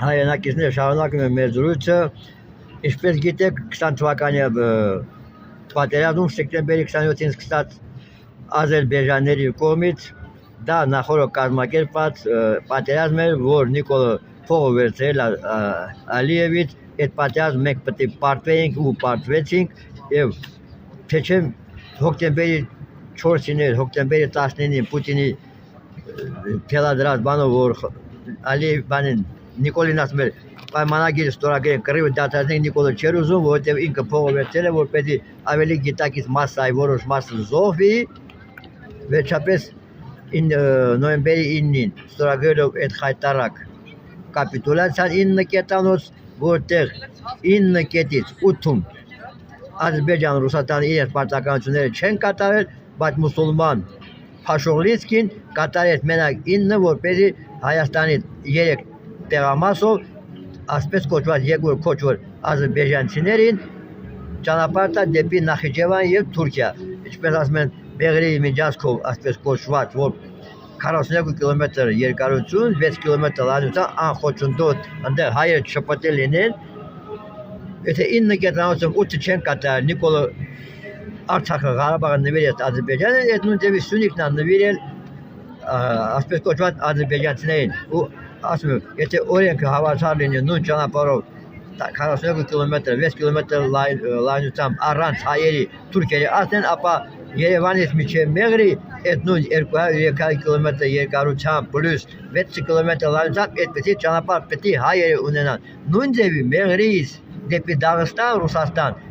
հայրենակիցները շարունակում են մեր զրույցը, ինչպես գիտեք 20 թվականի պատերազմում սեպտեմբերի 27-ին սկսած ադրբեջանների կողմից դա նախորդ կազմակերպված պատերազմ էր, որ Նիկոլը փողը վերցրել Ալիևից, այդ պատերազմը մենք պետք է պարտվեինք ու պարտվեցինք եւ թե չէ հոկտեմբերի 4-ին հոկտեմբերի 19-ին Պուտինի թելադրած բանով որ Ալիև բանին Նիկոլին ասում էր պայմանագիր ստորագրել կռիվը դադարեցնել Նիկոլը չէր ուզում, որովհետև ինքը փողը վերցրել է, որպեսզի ավելի գիտակից մասսայի որոշ մասը զոհվի, վերջապես նոյեմբերի 9-ին ստորագրելով այդ խայտարակ կապիտուլյացիան 9 կետանոց, որտեղ 9 կետից 8-ում Ադրբեջանը Ռուսաստանը իրենց պարտականությունները չեն կատարել, բայց մուսուլման Փաշողլինսկին կատարեց մենակ 9, որպեսզի Հայաստանի 3 տեղամասով ասպես կոչված երկրորդ կոչվոր ադրբեջանցիներին ճանապարհ տա դեպի Նախիջևան եւ Թուրքիա, ինչպես ասում են Բեղրի միջանցքով ասպես կոչված, որ 42 կիլոմետր երկարություն, 6 կիլոմետր լայնության անխոչնդոտ, այնտեղ հայերը շփոթել լինեն, եթե 9 կետանոցում 8 չեն կատարել, Նիկոլը Արցախը Ղարաբաղը նվիրեց Ադրբեջանին, այդ նույն ձևի Սյունիքն է նվիրել ասպես կոչված ադրբեջանցիներին ու ասում եմ, եթե օրենքը հավասար լինի նույն ճանապարհով 42 կիլոմետր, 6 կիլոմետր լայնությամբ առանց հայերի Թուրքիայի ասեն, ապա Երևանից մինչև Մեղրի այդ նույն 200 կիլոմետր երկարությամբ պլյուս 6 կիլոմետր լայնությամբ այդպեսի ճանապարհ պետք է հայերը ունենան։ Նույն ձևի Մեղրիից դեպի Դաղստան, Ռուսաստան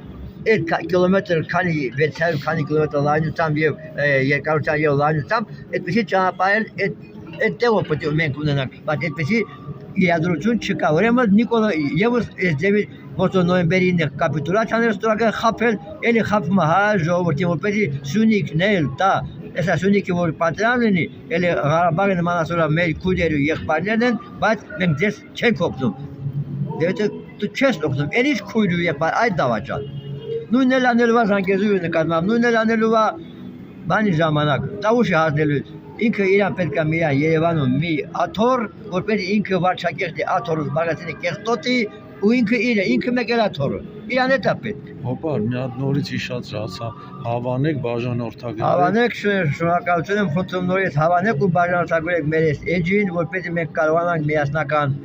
այդ կիլոմետր քանի 600 քանի կիլոմետր լայնությամբ եւ երկարությամբ եւ լայնությամբ այդպեսի ճանապարհ այդտեղ պետք է մենք ունենանք, բայց այդպեսի իրադրություն չկա։ Ուրեմն Նիկոլը եւս այս ձևի ոնց նոյեմբերի 9 կապիտուլյացիան ստորագրել խაფել, ելի խაფում է հայ ժողովրդին, որպեսզի Սյունիքն էլ տա, այսա Սյունիքի որ պատերազմ լինի, ելի Ղարաբաղի նմանասորա մեր քույրերը ու եղբայրներն են, բայց մենք ձեզ չենք օգնում։ Դե դու չես օգնում, ելի քույր ու եղբայր այդ դավաճան։ Նույնն էլ անելու է Զանգեզուրի նկատմամբ, նույնն էլ անելու է բանի ժամանակ, Տավուշի հանձնելու ինքը իրան պետք է միայն Երևանում մի աթոռ, որպեսզի ինքը վարչակեղտի աթոռը զբաղեցնի կեղտոտի ու ինքը մեկ էլ աթոռը, իրան է դա պետք։ Հոպար, մի հատ նորից հիշացրացա, հավանեք բաժանորդագրեք։ Հավանեք, շնորհակալություն եմ խնդրում նորից հավանեք ու բաժանորդագրեք մեր այս էջին, որպեսզի մենք կարողանանք միասնական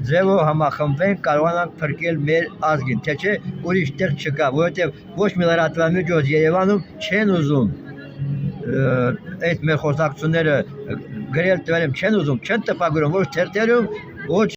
ձևով համախմբենք, կարողանանք փրկել մեր ազգին, թե չէ ուրիշ տեղ չկա, որովհետև ոչ մի լրատվամիջոց Երևանում չեն ուզում այդ մեր խոսակցությունները գրել տվել չեն ուզում, չեն տպագրում, ոչ թերթերում, ոչ